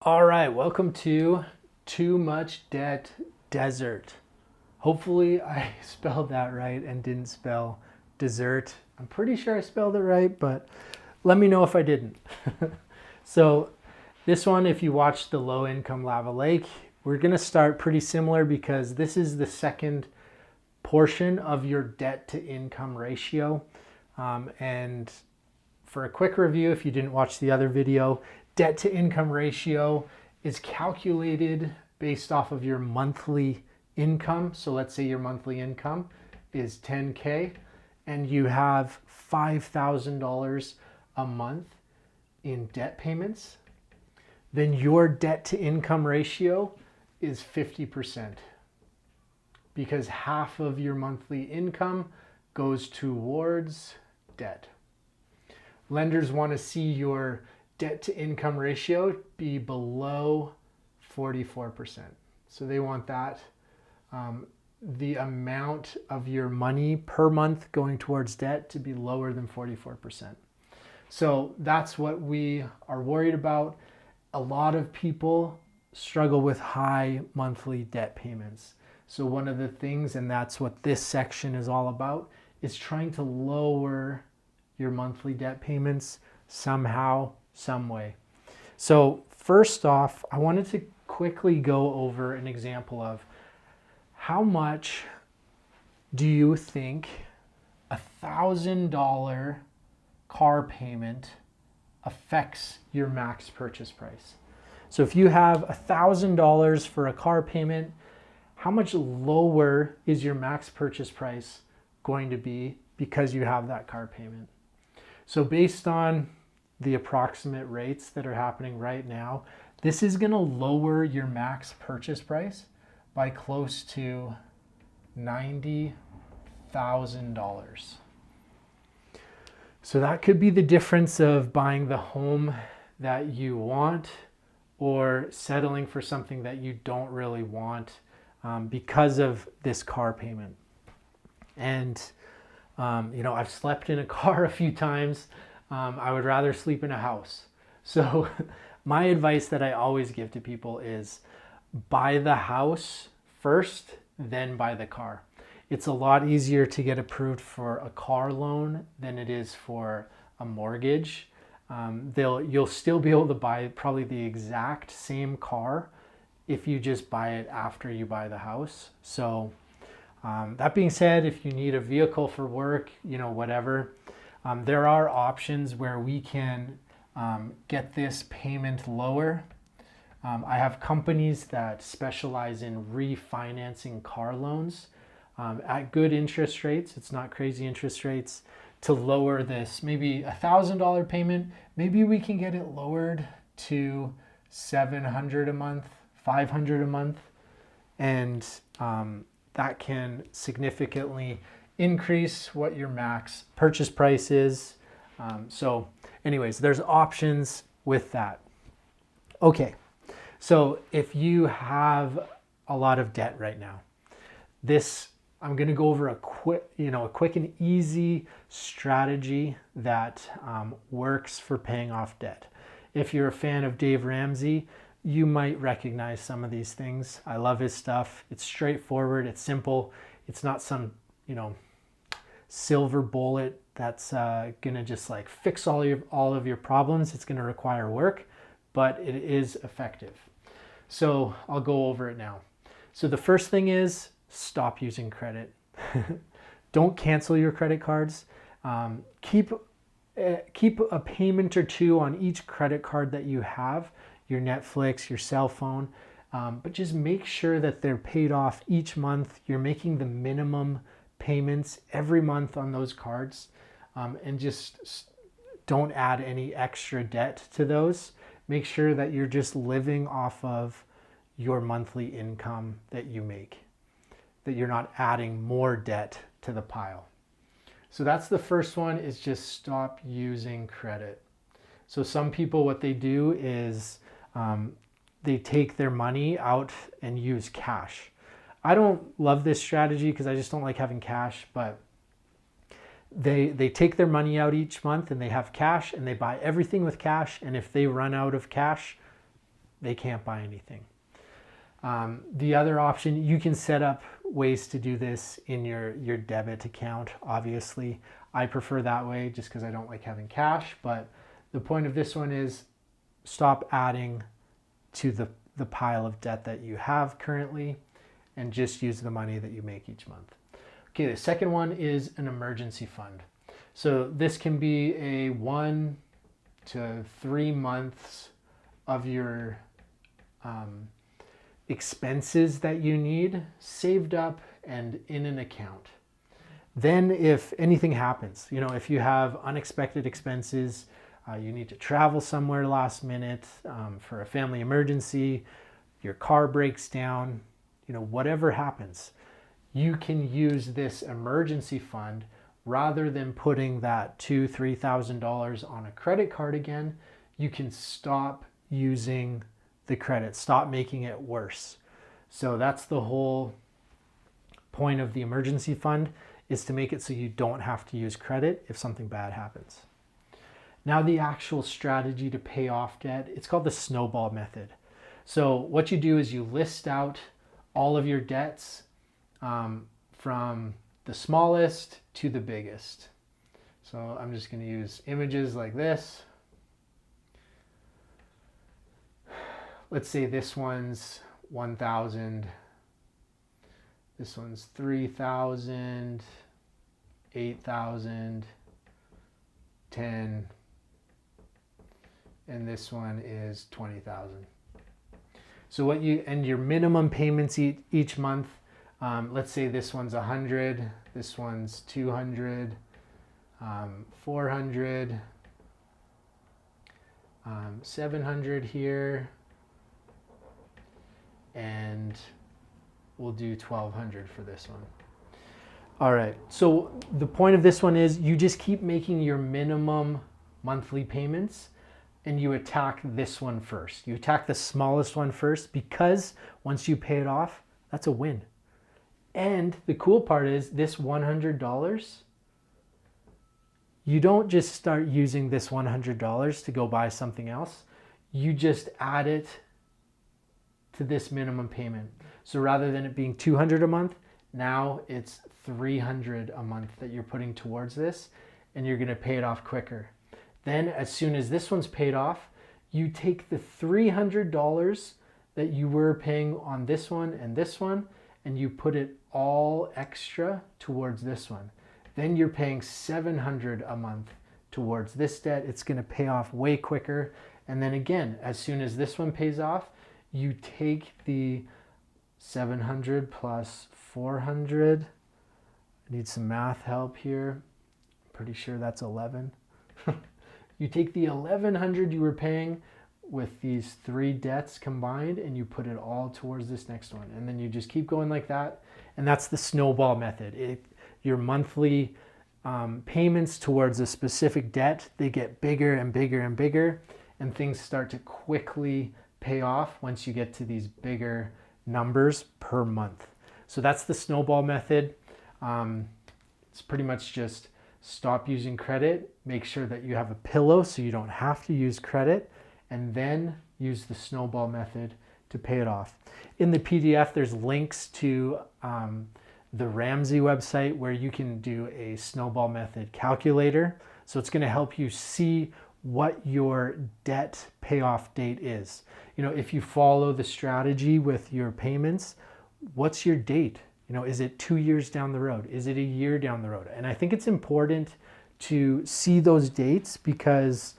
All right, welcome to Too Much Debt Desert. Hopefully, I spelled that right and didn't spell dessert. I'm pretty sure I spelled it right, but let me know if I didn't. So, this one, if you watch the low income lava lake, we're going to start pretty similar because this is the second portion of your debt to income ratio. And for a quick review, if you didn't watch the other video, debt to income ratio is calculated based off of your monthly income. So let's say your monthly income is 10K and you have $5,000 a month in debt payments, then your debt to income ratio is 50% because half of your monthly income goes towards debt. Lenders want to see your debt to income ratio be below 44%. So they want that. The amount of your money per month going towards debt to be lower than 44%. So that's what we are worried about. A lot of people struggle with high monthly debt payments. So one of the things, and that's what this section is all about, is trying to lower your monthly debt payments somehow, some way. So first off, I wanted to quickly go over an example of how much do you think $1,000 car payment affects your max purchase price. So if you have $1,000 for a car payment, how much lower is your max purchase price going to be because you have that car payment? So based on the approximate rates that are happening right now, this is going to lower your max purchase price by close to $90,000. So that could be the difference of buying the home that you want or settling for something that you don't really want because of this car payment. And I've slept in a car a few times. I would rather sleep in a house. So my advice that I always give to people is buy the house first, then buy the car. It's a lot easier to get approved for a car loan than it is for a mortgage. You'll still be able to buy probably the exact same car if you just buy it after you buy the house. So that being said, if you need a vehicle for work, whatever, there are options where we can get this payment lower. I have companies that specialize in refinancing car loans at good interest rates. It's not crazy interest rates to lower this. Maybe $1,000 payment, maybe we can get it lowered to $700 a month, $500 a month, and that can significantly increase what your max purchase price is. So anyways, there's options with that. Okay, so if you have a lot of debt right now, I'm going to go over a quick and easy strategy that works for paying off debt. If you're a fan of Dave Ramsey, you might recognize some of these things. I love his stuff. It's straightforward. It's simple. It's not some, silver bullet that's gonna just like fix all of your problems. It's gonna require work, but it is effective. So I'll go over it now. So the first thing is stop using credit. Don't cancel your credit cards. Keep a payment or two on each credit card that you have, your Netflix, your cell phone, but just make sure that they're paid off each month. You're making the minimum payments every month on those cards, and just don't add any extra debt to those. Make sure that you're just living off of your monthly income that you make, that you're not adding more debt to the pile. So that's the first one, is just stop using credit. So some people, what they do is they take their money out and use cash. I don't love this strategy because I just don't like having cash, but they take their money out each month and they have cash and they buy everything with cash. And if they run out of cash, they can't buy anything. The other option, you can set up ways to do this in your debit account. Obviously, I prefer that way just because I don't like having cash. But the point of this one is stop adding to the pile of debt that you have currently and just use the money that you make each month. Okay, the second one is an emergency fund. So this can be a 1 to 3 months of your expenses that you need saved up and in an account. Then if anything happens, if you have unexpected expenses, you need to travel somewhere last minute for a family emergency, your car breaks down, whatever happens, you can use this emergency fund rather than putting that $2,000-$3,000 on a credit card again. You can stop using the credit, stop making it worse. So that's the whole point of the emergency fund, is to make it so you don't have to use credit if something bad happens. Now the actual strategy to pay off debt, it's called the snowball method. So what you do is you list out all of your debts from the smallest to the biggest. So I'm just going to use images like this. Let's say this one's 1,000, this one's 3,000, 8,000, 10, and this one is 20,000. So your minimum payments each month, let's say this one's 100, this one's 200, 400, 700 here, and we'll do 1,200 for this one. All right, so the point of this one is you just keep making your minimum monthly payments and you attack this one first. You attack the smallest one first, because once you pay it off, that's a win. And the cool part is this $100, you don't just start using this $100 to go buy something else. You just add it to this minimum payment. So rather than it being $200 a month, now it's $300 a month that you're putting towards this, and you're going to pay it off quicker. Then as soon as this one's paid off, you take the $300 that you were paying on this one, and you put it all extra towards this one. Then you're paying $700 a month towards this debt. It's going to pay off way quicker. And then again, as soon as this one pays off, you take the 700 plus 400. I need some math help here. Pretty sure that's 11. You take the 1,100 you were paying with these 3 debts combined, and you put it all towards this next one. And then you just keep going like that. And that's the snowball method. Your monthly payments towards a specific debt, they get bigger and bigger and bigger, and things start to quickly pay off once you get to these bigger numbers per month. So that's the snowball method. It's pretty much just stop using credit, make sure that you have a pillow so you don't have to use credit, and then use the snowball method to pay it off. In the PDF, there's links to the Ramsey website where you can do a snowball method calculator. So it's going to help you see what your debt payoff date is. If you follow the strategy with your payments, what's your date? Is it 2 years down the road? Is it a year down the road? And I think it's important to see those dates, because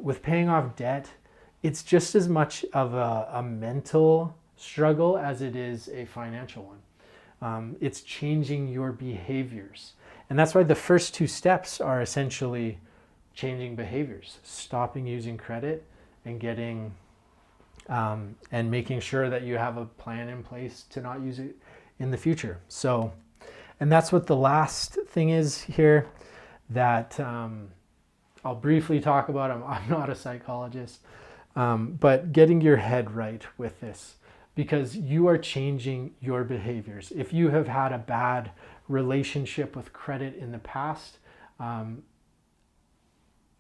with paying off debt, it's just as much of a mental struggle as it is a financial one. It's changing your behaviors. And that's why the first 2 steps are essentially changing behaviors, stopping using credit and getting and making sure that you have a plan in place to not use it in the future. So, and that's what the last thing is here that I'll briefly talk about. I'm not a psychologist, but getting your head right with this, because you are changing your behaviors. If you have had a bad relationship with credit in the past,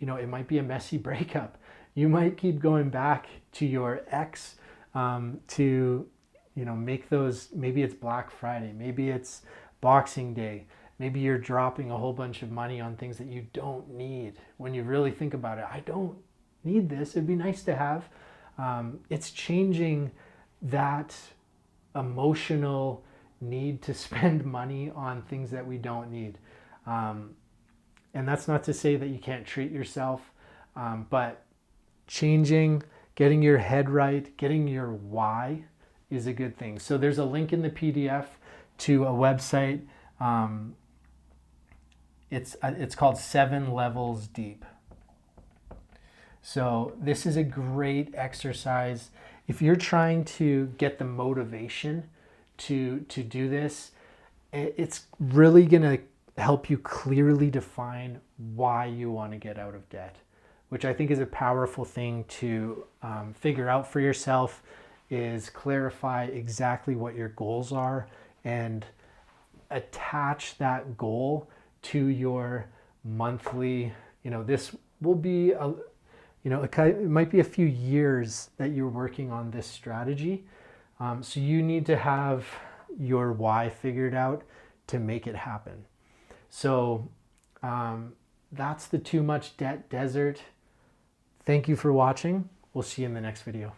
it might be a messy breakup. You might keep going back to your ex to, make those. Maybe it's Black Friday, maybe it's Boxing Day, maybe you're dropping a whole bunch of money on things that you don't need. When you really think about it, I don't need this. It'd be nice to have. It's changing that emotional need to spend money on things that we don't need. And that's not to say that you can't treat yourself, but changing, getting your head right, getting your why is a good thing. So there's a link in the PDF to a website. It's called 7 Levels Deep. So this is a great exercise. If you're trying to get the motivation to do this, it's really going to help you clearly define why you want to get out of debt, which I think is a powerful thing to figure out for yourself, is clarify exactly what your goals are and attach that goal to your monthly, this will be it might be a few years that you're working on this strategy. So you need to have your why figured out to make it happen. So that's the Too Much Debt Desert. Thank you for watching. We'll see you in the next video.